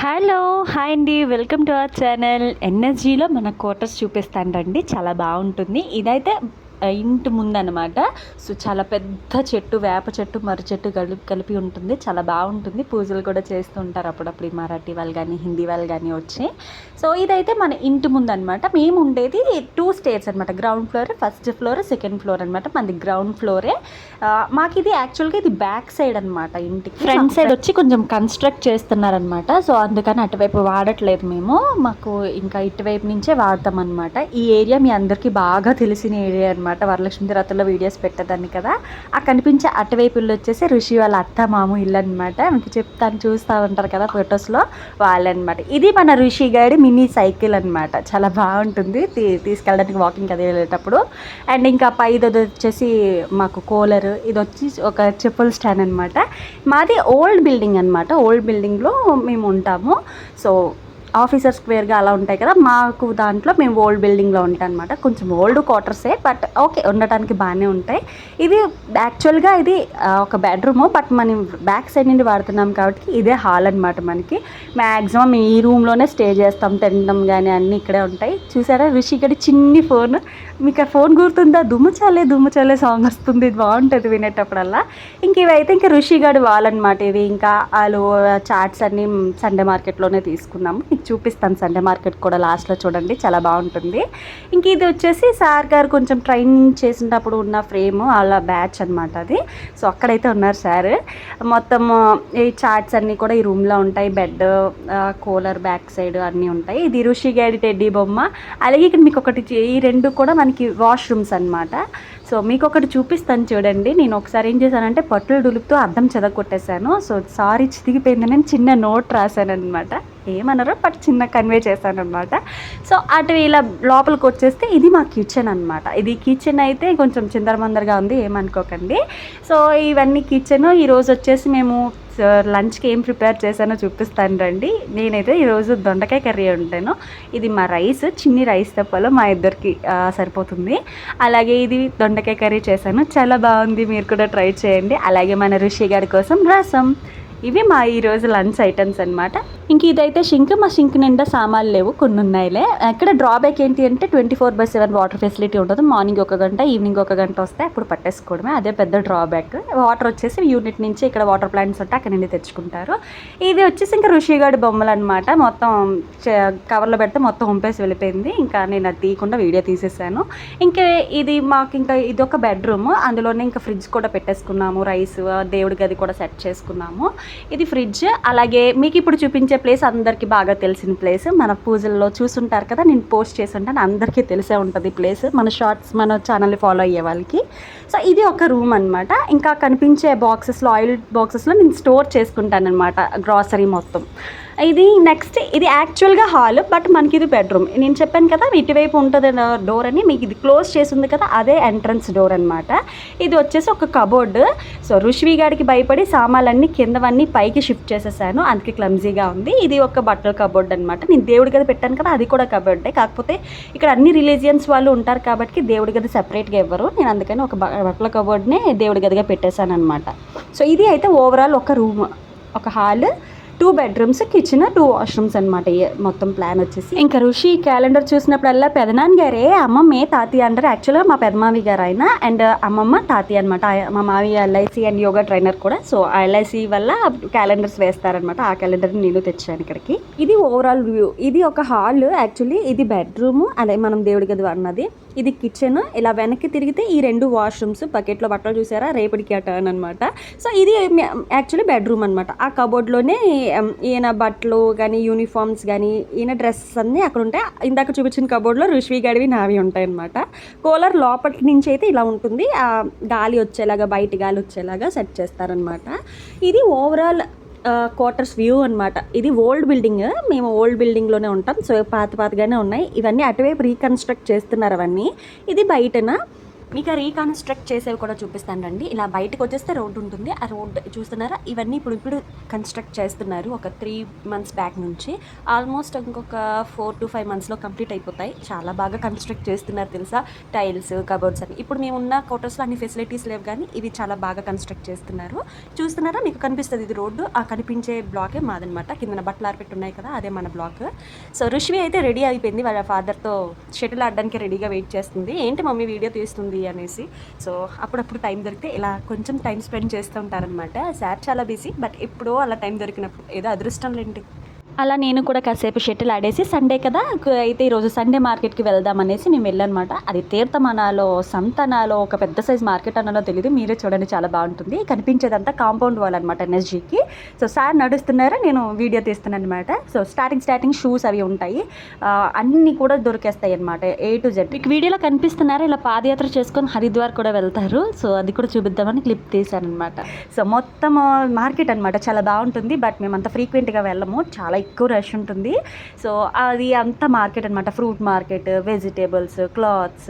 Hello! Hi అండి. Welcome to our channel. ఎన్ఎస్జీలో మన క్వార్టర్స్ చూపిస్తాను రండి. చాలా బాగుంటుంది. ఇదైతే ఇంటి ముందనమాట. సో, చాలా పెద్ద చెట్టు, వేప చెట్టు, మర్రి చెట్టు కలిపి ఉంటుంది. చాలా బాగుంటుంది. పూజలు కూడా చేస్తూ ఉంటారు అప్పుడప్పుడు ఈ మరాఠీ వాళ్ళు కానీ, హిందీ వాళ్ళు కానీ వచ్చి. సో, ఇదైతే మన ఇంటి ముందనమాట. మేము ఉండేది 2 స్టేర్స్ అనమాట. Ground floor, first floor, second floor అనమాట. మనది గ్రౌండ్ ఫ్లోరే. మాకు ఇది యాక్చువల్గా ఇది బ్యాక్ సైడ్ అనమాట. ఇంటికి ఫ్రంట్ సైడ్ వచ్చి కొంచెం కన్స్ట్రక్ట్ చేస్తున్నారనమాట. సో, అందుకని అటువైపు వాడట్లేదు మేము. మాకు ఇంకా ఇటువైపు నుంచే వాడతాం అనమాట. ఈ ఏరియా మీ అందరికీ బాగా తెలిసిన ఏరియా అనమాట. వరలక్ష్మి రథంలో వీడియోస్ పెట్టేదాన్ని కదా. ఆ కనిపించే అటువైపు ఇల్లు వచ్చేసి ఋషి వాళ్ళ అత్త మాము ఇల్లు అనమాట. మీకు చెప్తాను, చూస్తూ ఉంటారు కదా ఫొటోస్లో, వాళ్ళనమాట. ఇది మన ఋషి గారి మినీ సైకిల్ అనమాట. చాలా బాగుంటుంది తీసుకెళ్ళడానికి వాకింగ్ అది వెళ్ళేటప్పుడు. అండ్ ఇంకా పైది వచ్చేసి మాకు కూలర్, ఇది వచ్చి ఒక చెప్పుల స్టాండ్ అనమాట. మాది ఓల్డ్ బిల్డింగ్ అనమాట. ఓల్డ్ బిల్డింగ్లో మేము ఉంటాము. సో, ఆఫీసర్ స్క్వేర్గా అలా ఉంటాయి కదా, మాకు దాంట్లో మేము ఓల్డ్ బిల్డింగ్లో ఉంటాం అనమాట. కొంచెం ఓల్డ్ క్వార్టర్సే, బట్ ఓకే, ఉండటానికి బాగానే ఉంటాయి. ఇది యాక్చువల్గా ఇది ఒక బెడ్రూము, బట్ మనం బ్యాక్ సైడ్ నుండి వాడుతున్నాం కాబట్టి ఇదే హాల్ అనమాట. మనకి మ్యాక్సిమం ఈ రూమ్లోనే స్టే చేస్తాం, తినడం కానీ అన్నీ ఇక్కడే ఉంటాయి. చూసారా రిషి గడి చిన్ని ఫోన్, మీకు ఆ ఫోన్ గుర్తుందా? దుమ్ము చల్లే సాంగ్ వస్తుంది, ఇది బాగుంటుంది వినేటప్పుడల్లా. ఇంక ఇవైతే ఇంకా ఋషిగాడి వాళ్ళనమాట. ఇవి ఇంకా వాళ్ళు చాట్స్ అన్నీ సండే మార్కెట్లోనే తీసుకున్నాము. మీకు చూపిస్తాను సండే మార్కెట్ కూడా లాస్ట్లో చూడండి, చాలా బాగుంటుంది. ఇంక ఇది వచ్చేసి సార్ గారు కొంచెం ట్రైనింగ్ చేసినప్పుడు ఉన్న ఫ్రేమ్, వాళ్ళ బ్యాచ్ అనమాట అది. సో, అక్కడైతే ఉన్నారు సార్. మొత్తం ఈ చాట్స్ అన్నీ కూడా ఈ రూమ్లో ఉంటాయి. బెడ్, కూలర్ బ్యాక్ సైడ్ అన్నీ ఉంటాయి. ఇది ఋషిగాడి టెడ్డీ బొమ్మ. అలాగే ఇక్కడ మీకు ఒకటి, ఈ రెండు కూడా మనకి వాష్రూమ్స్ అనమాట. సో, మీకు ఒకటి చూపిస్తాను చూడండి. నేను ఒకసారి ఏం చేశానంటే పట్టులు డులుపుతూ అద్దం చెదగొట్టేశాను. So, sorry చితికిపోయింది. నేను చిన్న నోట్ రాశాను అనమాట. ఏమన్నారో బట్ చిన్న కన్వే చేశాను అనమాట. సో, అటు ఇలా లోపలికి వచ్చేస్తే ఇది మా కిచెన్ అనమాట. ఇది కిచెన్ అయితే కొంచెం చిందరమందరగా ఉంది, ఏమనుకోకండి. సో, ఇవన్నీ కిచెన్. ఈరోజు వచ్చేసి మేము లంచ్కి ఏం ప్రిపేర్ చేశానో చూపిస్తాను రండి. నేనైతే ఈరోజు దొండకాయ కర్రీ ఉంటాను. ఇది మా రైస్, చిన్ని రైస్ తప్పలో మా ఇద్దరికి సరిపోతుంది. అలాగే ఇది దొండకాయ కర్రీ చేశాను, చాలా బాగుంది. మీరు కూడా ట్రై చేయండి. అలాగే మన ఋషి గారి కోసం రసం. ఇవి మా ఈరోజు లంచ్ ఐటమ్స్ అనమాట. ఇంక ఇదైతే షింక్. మా షింక్ నిండా సామాన్లు లేవు, కొన్ని ఉన్నాయిలే. ఇక్కడ డ్రాబ్యాక్ ఏంటి అంటే 24/7 వాటర్ ఫెసిలిటీ ఉంటుంది. మార్నింగ్ 1 గంట, ఈవినింగ్ 1 గంట వస్తే అప్పుడు పట్టేసుకోవడమే, అదే పెద్ద డ్రాబ్యాక్. వాటర్ వచ్చేసి యూనిట్ నుంచి ఇక్కడ వాటర్ ప్లాంట్స్ ఉంటే అక్కడ నుండి తెచ్చుకుంటారు. ఇది వచ్చేసి ఇంకా ఋషిగాడి బొమ్మలు అనమాట. మొత్తం కవర్లో పెడితే మొత్తం ఉంపేసి వెళ్ళిపోయింది. ఇంకా నేను అది తీయకుండా వీడియో తీసేసాను. ఇంకా ఇది మాకు ఇంకా ఇది ఒక బెడ్రూమ్, అందులోనే ఇంకా ఫ్రిడ్జ్ కూడా పెట్టేసుకున్నాము. రైస్, దేవుడి గది కూడా సెట్ చేసుకున్నాము. ఇది ఫ్రిడ్జ్. అలాగే మీకు ఇప్పుడు చూపించే ప్లేస్ అందరికీ బాగా తెలిసిన ప్లేస్, మన పూజల్లో చూసుంటారు కదా, నేను పోస్ట్ చేసి ఉంటాను, అందరికీ తెలిసే ఉంటుంది ప్లేస్, మన షార్ట్స్ మన ఛానల్ని ఫాలో అయ్యే వాళ్ళకి. సో, ఇది ఒక రూమ్ అనమాట. ఇంకా కనిపించే బాక్సెస్లో, ఆయిల్ బాక్సెస్లో నేను స్టోర్ చేసుకుంటాను అనమాట గ్రాసరీ మొత్తం. ఇది నెక్స్ట్, ఇది యాక్చువల్గా హాల్, బట్ మనకి ఇది బెడ్రూమ్. నేను చెప్పాను కదా ఇటువైపు ఉంటుంది డోర్ అని, మీకు ఇది క్లోజ్ చేసి ఉంది కదా, అదే ఎంట్రన్స్ డోర్ అనమాట. ఇది వచ్చేసి ఒక కబోర్డ్. సో, ఋషి గారికి భయపడి సామాన్లన్నీ కిందవన్నీ పైకి షిఫ్ట్ చేసేసాను, అందుకే క్లమ్జీగా ఉంది. ఇది ఒక బట్టల కబోర్డ్ అనమాట. నేను దేవుడి గది పెట్టాను కదా, అది కూడా కబోర్డే. కాకపోతే ఇక్కడ అన్ని రిలీజియన్స్ వాళ్ళు ఉంటారు కాబట్టి దేవుడి గది సెపరేట్గా ఇవ్వరు. నేను అందుకని ఒక బట్టల కబోర్డ్నే దేవుడి గదిగా పెట్టేశాను అనమాట. సో, ఇది అయితే ఓవరాల్ ఒక రూమ్, ఒక హాల్, 2 బెడ్రూమ్స్, కిచెన్, 2 వాష్రూమ్స్ అనమాట. మొత్తం ప్లాన్ వచ్చేసి. ఇంకా ఋషి క్యాలెండర్ చూసినప్పుడల్లా పెదనాన్న గారే, అమ్మమ్మే తాతయ్య అంటారు. యాక్చువల్గా మా పెదమావి గారు ఆయన, అండ్ అమ్మమ్మ తాతయ్య అనమాట. మా మావయ్య ఎల్ఐసి అండ్ యోగా ట్రైనర్ కూడా. సో, ఆ ఎల్ఐసి వల్ల క్యాలెండర్స్ వేస్తారనమాట. ఆ క్యాలెండర్ని నేను తెచ్చాను ఇక్కడికి. ఇది ఓవరాల్ వ్యూ. ఇది ఒక హాల్ యాక్చువల్లీ, ఇది బెడ్రూమ్, అలాగే మనం దేవుడి గది అన్నది. ఇది కిచెన్. ఇలా వెనక్కి తిరిగితే ఈ 2 వాష్రూమ్స్, బకెట్లో బట్టలు చూసారా, రేపటికి ఆ టర్న్ అనమాట. సో, ఇది యాక్చువల్లీ బెడ్రూమ్ అనమాట. ఆ కబోర్డ్లోనే ఈయన బట్టలు కానీ, యూనిఫామ్స్ కానీ, ఈయన డ్రెస్సెస్ అన్నీ అక్కడ ఉంటాయి. ఇందాక చూపించిన కబోర్డ్లో ఋషి గడివి నావి ఉంటాయి అనమాట. కూలర్ లోపటి నుంచి అయితే ఇలా ఉంటుంది, గాలి వచ్చేలాగా, బయట గాలి వచ్చేలాగా సెట్ చేస్తారనమాట. ఇది ఓవరాల్ క్వార్టర్స్ వ్యూ అనమాట. ఇది ఓల్డ్ బిల్డింగ్, మేము ఓల్డ్ బిల్డింగ్లోనే ఉంటాం. సో, పాతగానే ఉన్నాయి. ఇవన్నీ అటువైపు రీకన్స్ట్రక్ట్ చేస్తున్నారు అవన్నీ. ఇది బయటన. మీకు రీకన్స్ట్రక్ట్ చేసేవి కూడా చూపిస్తాను రండి. ఇలా బయటకు వచ్చేస్తే రోడ్డు ఉంటుంది. ఆ రోడ్డు చూస్తున్నారా, ఇవన్నీ ఇప్పుడు కన్స్ట్రక్ట్ చేస్తున్నారు. ఒక 3 months బ్యాక్ నుంచి ఆల్మోస్ట్ ఇంకొక 4 to 5 monthsలో కంప్లీట్ అయిపోతాయి. చాలా బాగా కన్స్ట్రక్ట్ చేస్తున్నారు తెలుసా. టైల్స్, కబోర్డ్స్ అని. ఇప్పుడు మేము ఉన్న క్వార్టర్స్లో అన్ని ఫెసిలిటీస్ లేవు, కానీ ఇవి చాలా బాగా కన్స్ట్రక్ట్ చేస్తున్నారు. చూస్తున్నారా, మీకు కనిపిస్తుంది ఇది రోడ్డు. ఆ కనిపించే బ్లాకే మాదనమాట. కింద బట్టలు ఆరిపెట్టి ఉన్నాయి కదా, అదే మన బ్లాక్. సో రుష్వి అయితే రెడీ అయిపోయింది. వాళ్ళ ఫాదర్తో షటిల్ ఆడడానికి రెడీగా వెయిట్ చేస్తుంది. ఏంటి మమ్మీ వీడియో తీస్తుంది అనేసి. సో అప్పుడప్పుడు టైం దొరికితే ఇలా కొంచెం టైం స్పెండ్ చేస్తూ ఉంటారనమాట. సార్ చాలా బిజీ, బట్ ఎప్పుడో అలా టైం దొరికినప్పుడు ఏదో అదృష్టం లేండి. అలా నేను కూడా కాసేపు షటిల్ ఆడేసి, సండే కదా అయితే ఈరోజు సండే మార్కెట్కి వెళ్దాం అనేసి మేము వెళ్ళానమాట. అది తీర్థమనాలో, సంతనాలో, ఒక పెద్ద సైజ్ మార్కెట్ అనాలో తెలియదు. మీరే చూడండి, చాలా బాగుంటుంది. కనిపించేదంతా కాంపౌండ్ వాల్ అనమాట ఎన్ఎస్జీకి. సో సార్ నడుస్తున్నారు, నేను వీడియో తీస్తున్నాను అనమాట. సో స్టార్టింగ్ షూస్ అవి ఉంటాయి, అన్నీ కూడా దొరికేస్తాయి అనమాట, A to Z. మీకు వీడియోలో కనిపిస్తున్నారు, ఇలా పాదయాత్ర చేసుకొని హరిద్వార్ కూడా వెళ్తారు. సో అది కూడా చూపిద్దామని క్లిప్ తీశాను అనమాట. సో మొత్తం మార్కెట్ అనమాట, చాలా బాగుంటుంది. బట్ మేము అంత ఫ్రీక్వెంట్గా వెళ్ళము, చాలా ఎక్కువ రష్ ఉంటుంది. సో అది అంతా మార్కెట్ అనమాట. ఫ్రూట్ మార్కెట్, వెజిటేబుల్స్, క్లాత్స్,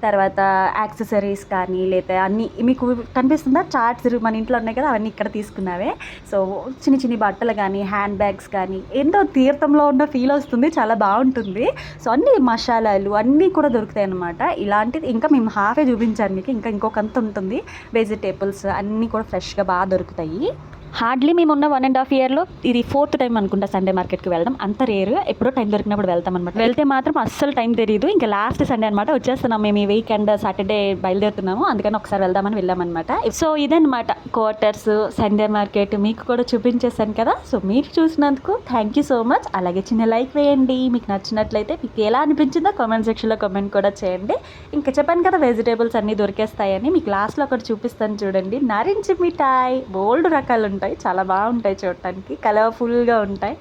తర్వాత యాక్సెసరీస్ కానీ, లేదా అన్నీ మీకు కనిపిస్తుందా, చార్ట్స్ మన ఇంట్లో ఉన్నాయి కదా, అవన్నీ ఇక్కడ తీసుకున్నావే. సో చిన్ని బట్టలు కానీ, హ్యాండ్ బ్యాగ్స్ కానీ, ఎంతో తీర్థంలో ఉన్న ఫీల్ వస్తుంది, చాలా బాగుంటుంది. సో అన్ని మసాలాలు అన్నీ కూడా దొరుకుతాయి అన్నమాట. ఇలాంటిది ఇంకా మేము హాఫే చూపించాను మీకు, ఇంకొకంత ఉంటుంది. వెజిటేబుల్స్ అన్నీ కూడా ఫ్రెష్గా బాగా దొరుకుతాయి. హార్డ్లీ మేము ఉన్న 1.5 yearలో ఇది 4th టైం అనుకుంటా సండే మార్కెట్కి వెళ్ళడం. అంత రేరు, ఎప్పుడో టైం దొరికినప్పుడు వెళ్తాం అనమాట. వెళ్తే మాత్రం అస్సలు టైం తెలియదు. ఇంకా లాస్ట్ సండే అనమాట, వచ్చేస్తున్నాం మేము. ఈ వీకెండ్ సాటర్డే బయలుదేరుతున్నాము, అందుకని ఒకసారి వెళ్దామని వెళ్ళామన్నమాట. సో ఇదన్నమాట క్వార్టర్స్, సండే మార్కెట్ మీకు కూడా చూపించేసాను కదా. సో మీరు చూసినందుకు థ్యాంక్ యూ సో మచ్. అలాగే చిన్న లైక్ వేయండి, మీకు నచ్చినట్లయితే. మీకు ఎలా అనిపించిందో కామెంట్ సెక్షన్లో కామెంట్ కూడా చేయండి. ఇంకా చెప్పాను కదా, వెజిటేబుల్స్ అన్నీ దొరికేస్తాయని. మీకు లాస్ట్లో ఒకటి చూపిస్తాను చూడండి. నారింజ మిఠాయి, బోల్డ్ రకాలు ఉంటాయి, చాలా బాగుంటాయి చూడటానికి, కలర్ఫుల్గా ఉంటాయి.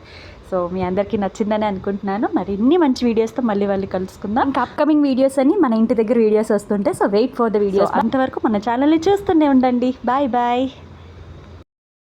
సో మీ అందరికీ నచ్చిందని అనుకుంటున్నాను. మరి ఇన్ని మంచి వీడియోస్తో మళ్ళీ కలుసుకుందాం. ఇంకా అప్కమింగ్ వీడియోస్ అని మన ఇంటి దగ్గర వీడియోస్ వస్తుంటాయి. So wait for the videos. అంతవరకు మన ఛానల్ని చూస్తూనే ఉండండి. బాయ్.